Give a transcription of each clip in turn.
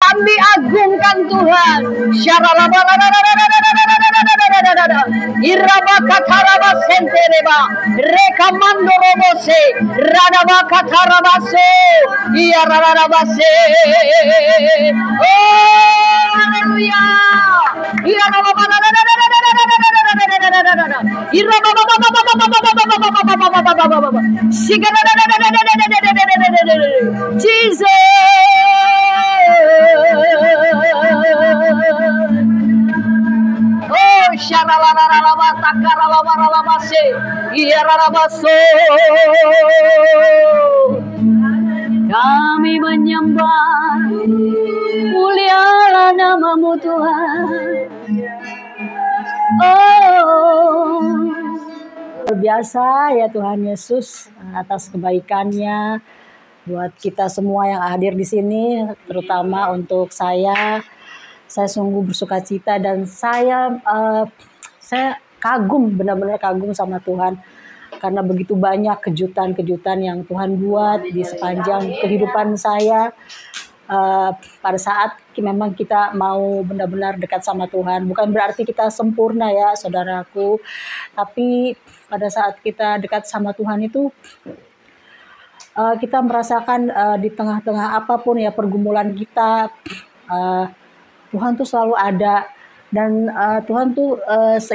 Kami agungkan Tuhan. Iraba kataraba sentereba. Rekamando robose. Radaba katarabase. Iyararabase. Oh, hallelujah. Jesus. Oh, sharalalalaba takaralabaralabase. Iyararabaso. Kami menyembah, mulialah nama-Mu Tuhan. Oh, luar biasa ya Tuhan Yesus atas kebaikannya buat kita semua yang hadir di sini, terutama untuk saya. Saya sungguh bersukacita dan saya kagum, benar-benar kagum sama Tuhan. Karena begitu banyak kejutan-kejutan yang Tuhan buat di sepanjang kehidupan saya. Pada saat memang kita mau benar-benar dekat sama Tuhan. Bukan berarti kita sempurna ya saudaraku. Tapi pada saat kita dekat sama Tuhan itu, kita merasakan di tengah-tengah apapun ya pergumulan kita, Tuhan tuh selalu ada. Dan Tuhan tuh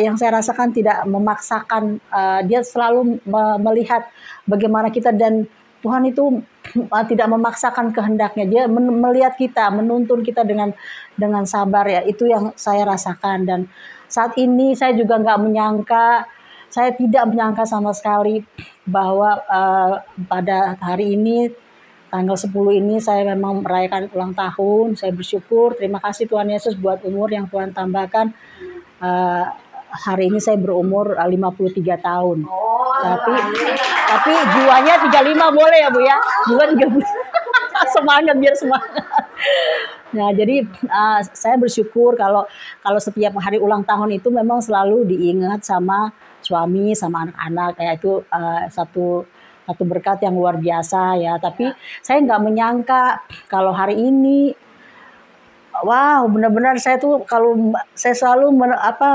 yang saya rasakan tidak memaksakan, dia selalu melihat bagaimana kita, dan Tuhan itu tidak memaksakan kehendaknya, dia melihat kita, menuntun kita dengan sabar ya, itu yang saya rasakan. Dan saat ini saya juga saya tidak menyangka sama sekali bahwa pada hari ini, tanggal 10 ini saya memang merayakan ulang tahun. Saya bersyukur, terima kasih Tuhan Yesus buat umur yang Tuhan tambahkan. Hari ini saya berumur 53 tahun. Tapi jiwanya 35 boleh ya Bu ya? Jiwa 30. Semangat, biar semangat. Nah, jadi saya bersyukur kalau setiap hari ulang tahun itu memang selalu diingat sama suami, sama anak-anak. Ya, itu satu berkat yang luar biasa ya. Tapi saya nggak menyangka kalau hari ini, wow, benar-benar saya selalu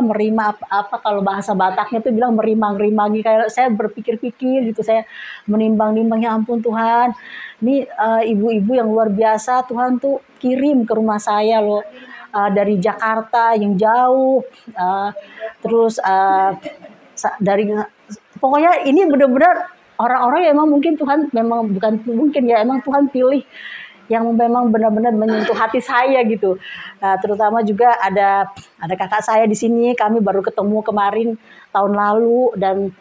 merima kalau bahasa Bataknya itu bilang merimang-rimangi, kayak saya berpikir-pikir gitu, saya menimbang-nimbang, ya ampun Tuhan, ini ibu-ibu yang luar biasa Tuhan tuh kirim ke rumah saya loh, dari Jakarta yang jauh, terus dari, pokoknya ini benar-benar orang-orang yang emang mungkin Tuhan memang bukan mungkin ya, emang Tuhan pilih yang memang benar-benar menyentuh hati saya gitu. Nah, terutama juga ada kakak saya di sini, kami baru ketemu kemarin tahun lalu, dan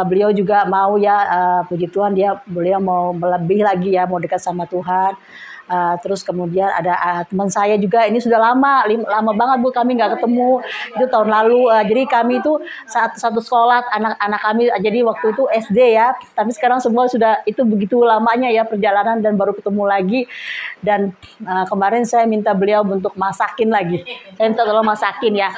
beliau juga mau ya, puji Tuhan beliau mau lebih lagi ya, mau dekat sama Tuhan. Terus kemudian ada teman saya juga, ini sudah lama banget Bu kami nggak ketemu, itu tahun lalu. Jadi kami itu satu sekolah, anak-anak kami, jadi waktu itu SD ya, tapi sekarang semua sudah, itu begitu lamanya ya perjalanan, dan baru ketemu lagi. Dan kemarin saya minta beliau untuk masakin lagi, saya minta tolong masakin ya.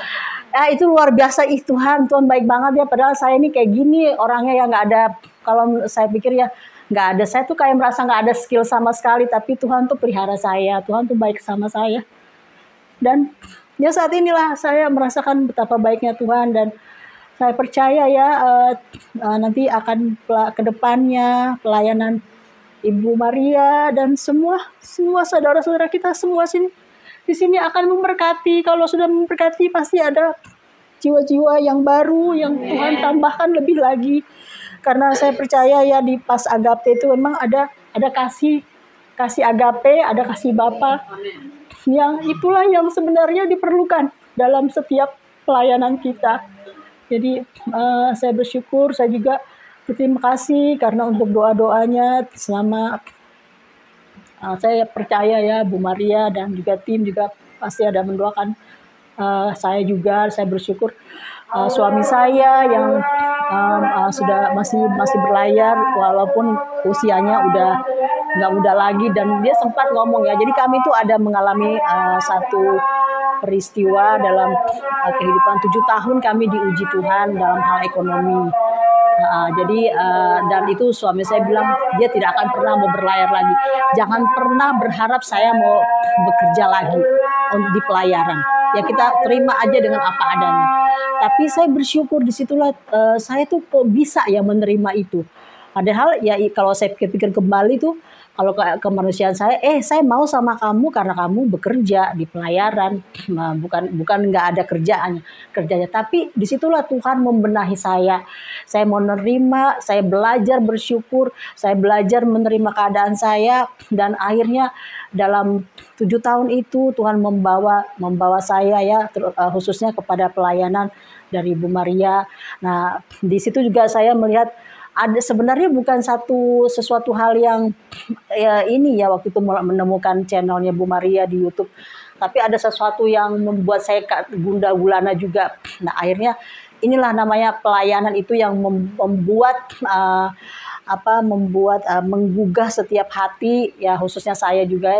Itu luar biasa, Tuhan baik banget ya, padahal saya ini kayak gini orangnya ya, nggak ada, kalau saya pikir ya nggak ada, saya tuh kayak merasa nggak ada skill sama sekali, tapi Tuhan tuh pelihara saya, Tuhan tuh baik sama saya. Dan ya saat inilah saya merasakan betapa baiknya Tuhan, dan saya percaya ya nanti akan ke depannya pelayanan Ibu Maria dan semua saudara-saudara kita semua di sini akan memberkati. Kalau sudah memberkati pasti ada jiwa-jiwa yang baru yang Tuhan tambahkan lebih lagi. Karena saya percaya ya di pas agape itu memang ada kasih agape, ada kasih Bapa. Yang itulah yang sebenarnya diperlukan dalam setiap pelayanan kita. Jadi saya bersyukur, saya juga berterima kasih karena untuk doa-doanya selama saya percaya ya Bu Maria dan juga tim juga pasti ada mendoakan saya juga. Saya bersyukur suami saya yang sudah masih berlayar walaupun usianya udah nggak muda lagi, dan dia sempat ngomong ya, jadi kami tuh ada mengalami satu peristiwa dalam kehidupan 7 tahun kami diuji Tuhan dalam hal ekonomi. Jadi dan itu suami saya bilang dia tidak akan pernah mau berlayar lagi. Jangan pernah berharap saya mau bekerja lagi di pelayaran. Ya kita terima aja dengan apa adanya. Tapi saya bersyukur disitulah saya tuh kok bisa ya menerima itu. Padahal ya kalau saya pikir-pikir kembali tuh kalau kemanusiaan saya mau sama kamu karena kamu bekerja di pelayaran, nah, bukan nggak ada kerjanya, tapi disitulah Tuhan membenahi saya. Saya mau menerima, saya belajar bersyukur, saya belajar menerima keadaan saya, dan akhirnya dalam 7 tahun itu Tuhan membawa saya ya khususnya kepada pelayanan dari Ibu Maria. Nah di situ juga saya melihat ada sebenarnya bukan sesuatu hal yang ya ini ya waktu itu menemukan channelnya Bu Maria di YouTube, tapi ada sesuatu yang membuat saya gundah gulana juga. Nah akhirnya inilah namanya pelayanan itu yang membuat menggugah setiap hati ya, khususnya saya juga ya,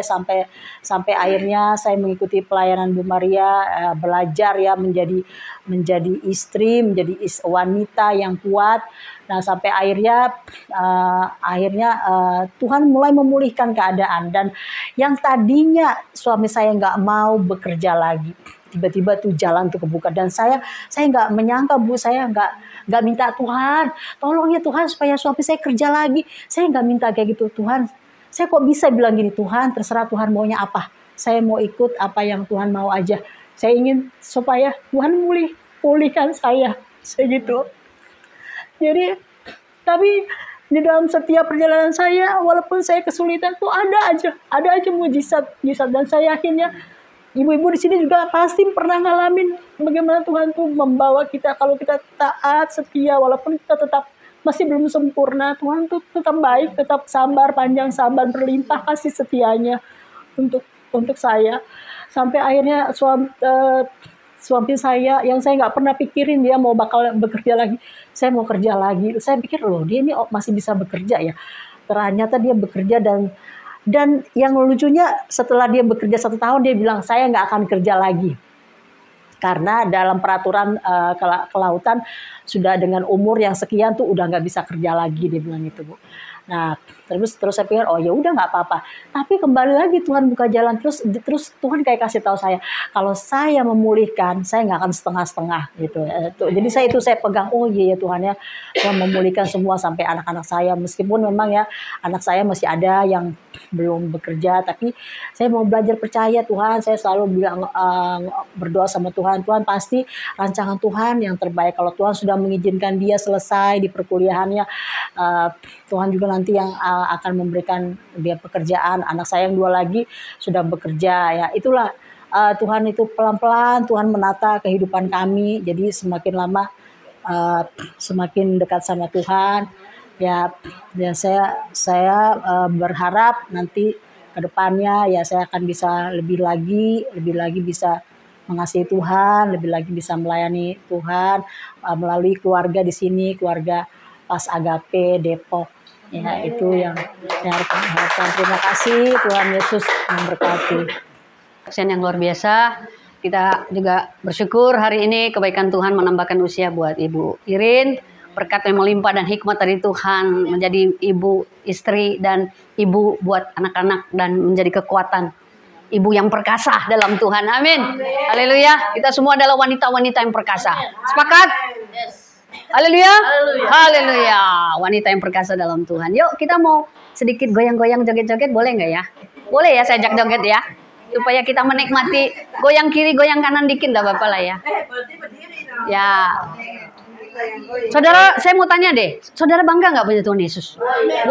sampai akhirnya saya mengikuti pelayanan Bu Maria, belajar ya menjadi istri, menjadi wanita yang kuat. Nah sampai akhirnya Tuhan mulai memulihkan keadaan, dan yang tadinya suami saya nggak mau bekerja lagi, tiba-tiba tuh jalan tuh kebuka, dan saya nggak menyangka Bu, saya nggak minta Tuhan tolong ya Tuhan supaya suami saya kerja lagi, saya nggak minta kayak gitu. Tuhan, saya kok bisa bilang gini, Tuhan terserah Tuhan maunya apa, saya mau ikut apa yang Tuhan mau aja, saya ingin supaya Tuhan pulihkan saya gitu. Jadi tapi di dalam setiap perjalanan saya, walaupun saya kesulitan tuh ada aja mujizat, dan saya yakinnya ibu-ibu di sini juga pasti pernah ngalamin bagaimana Tuhan tuh membawa kita kalau kita taat, setia, walaupun kita tetap masih belum sempurna. Tuhan tuh tetap baik, tetap sabar, panjang sabar, berlimpah kasih setianya untuk saya. Sampai akhirnya suami saya yang saya nggak pernah pikirin dia mau bakal bekerja lagi, saya mau kerja lagi. Saya pikir loh dia ini masih bisa bekerja ya. Ternyata dia bekerja, dan yang lucunya setelah dia bekerja 1 tahun dia bilang saya nggak akan kerja lagi. Karena dalam peraturan kelautan sudah dengan umur yang sekian tuh udah nggak bisa kerja lagi, dia bilang gitu Bu. Nah terus saya pikir oh ya udah nggak apa-apa. Tapi kembali lagi Tuhan buka jalan, terus Tuhan kayak kasih tahu saya kalau saya memulihkan saya nggak akan setengah-setengah gitu. Jadi saya pegang, oh iya ya Tuhan ya, Tuhan memulihkan semua sampai anak-anak saya, meskipun memang ya anak saya masih ada yang belum bekerja, tapi saya mau belajar percaya Tuhan. Saya selalu bilang berdoa sama Tuhan, Tuhan pasti rancangan Tuhan yang terbaik. Kalau Tuhan sudah mengizinkan dia selesai di perkuliahannya, Tuhan juga nanti yang akan memberikan dia pekerjaan. Anak saya yang 2 lagi sudah bekerja ya. Itulah Tuhan itu pelan-pelan Tuhan menata kehidupan kami. Jadi semakin lama semakin dekat sama Tuhan. Ya saya berharap nanti ke depannya ya saya akan bisa lebih lagi bisa mengasihi Tuhan, lebih lagi bisa melayani Tuhan melalui keluarga di sini, keluarga Pas Agape Depok. Ya itu yang harapkan. Terima kasih, Tuhan Yesus memberkati. Kesan yang luar biasa. Kita juga bersyukur hari ini kebaikan Tuhan menambahkan usia buat Ibu Irin. Berkat yang melimpah dan hikmat dari Tuhan menjadi ibu, istri, dan ibu buat anak-anak, dan menjadi kekuatan ibu yang perkasa dalam Tuhan. Amin. Haleluya. Kita semua adalah wanita-wanita yang perkasa. Sepakat? Haleluya. Haleluya. Wanita yang perkasa dalam Tuhan. Yuk kita mau sedikit goyang-goyang, joget-joget, boleh nggak ya? Boleh ya, saya ajak joget ya. Supaya kita menikmati goyang kiri, goyang kanan dikit, nggak apa-apa lah ya. Ya. Saudara, saya mau tanya deh, saudara bangga nggak punya Tuhan Yesus?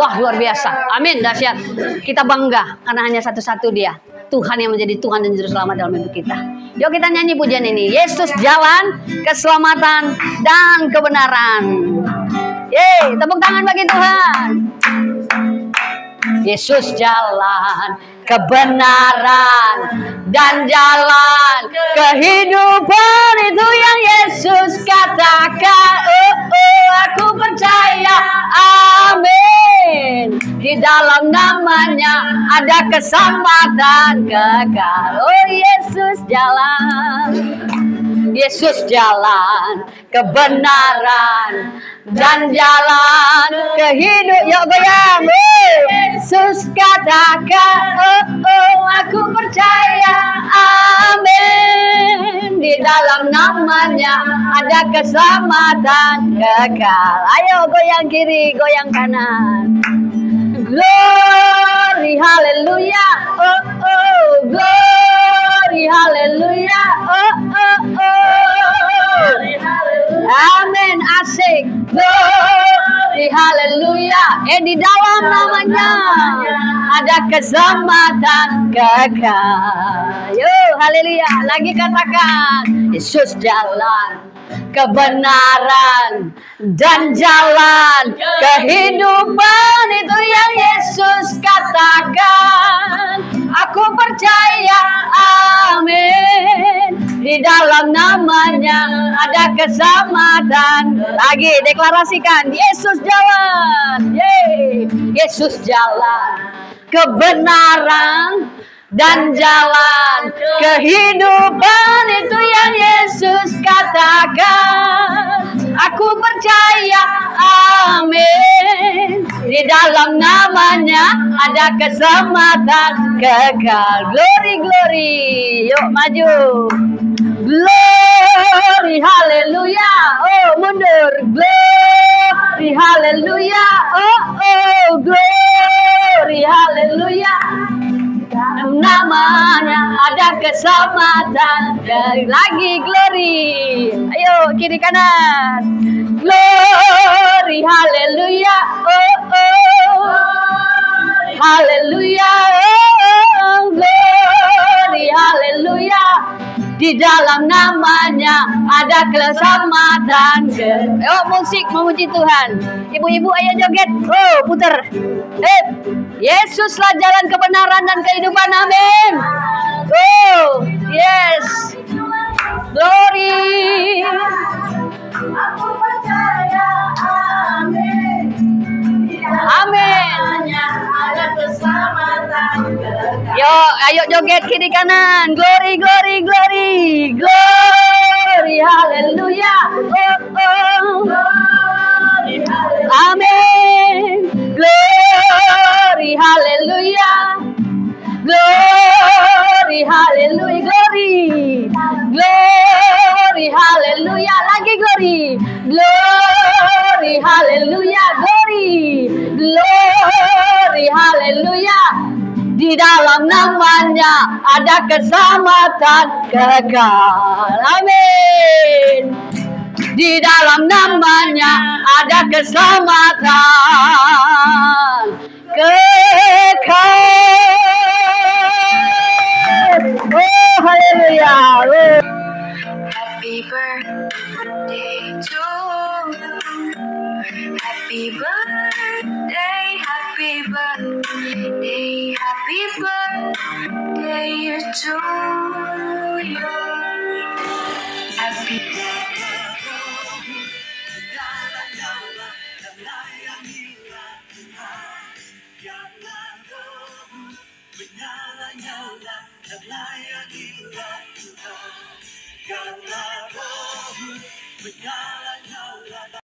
Wah, luar biasa. Amin, dahsyat. Kita bangga karena hanya satu-satu Dia, Tuhan yang menjadi Tuhan dan Juru Selamat dalam hidup kita. Yuk kita nyanyi pujian ini. Yesus jalan, keselamatan, dan kebenaran. Yeay, tepuk tangan bagi Tuhan. Yesus jalan, kebenaran, dan jalan kehidupan, itu yang Yesus katakan. Aku percaya, amin. Di dalam namanya ada keselamatan kekal. Oh Yesus jalan, Yesus jalan kebenaran dan jalan kehidupan. Yuk goyang. Yesus katakan, aku percaya, amin. Di dalam namanya ada keselamatan kekal. Ayo goyang kiri, goyang kanan. Glory, hallelujah, glory, hallelujah, amin, asik, glory, hallelujah. Di dalam namanya ada keselamatan kekal. Yo, haleluya. Lagi katakan, Yesus jalan kebenaran dan jalan kehidupan. Itu yang Yesus katakan. Aku percaya, amin. Di dalam namanya ada keselamatan. Lagi deklarasikan, Yesus jalan. Yeay. Yesus jalan kebenaran dan jalan kehidupan. Itu yang Yesus katakan. Aku percaya, amin. Di dalam namanya ada keselamatan kekal. Glory, glory. Yuk maju. Glory, haleluya. Oh, mundur. Glory, haleluya. Oh, glory, haleluya. Namanya ada keselamatan. Lagi glory. Ayo kiri kanan. Glory, haleluya. Haleluya. Glory, haleluya. Di dalam namanya ada keselamatan. Oh, musik memuji Tuhan. Ibu-ibu ayo joget. Oh, puter. Yesuslah jalan kebenaran dan kehidupan. Amin. Oh, yes. Glory. Aku percaya, amin. Amin. Ada keselamatan. Yo, ayo joget kiri kanan. Glory, glory, glory. Glory, haleluya. Amin. Glory, haleluya. Glory, haleluya. Glory. Glory, haleluya. Lagi glory. Glory, haleluya. Glory. Glory, haleluya. Di dalam namanya ada keselamatan kekal. Amin. Di dalam namanya ada keselamatan kekal. Oh, haleluya. Happy birthday to you. Happy birthday, happy birthday, happy birthday to you. Happy Karena rohmu menyala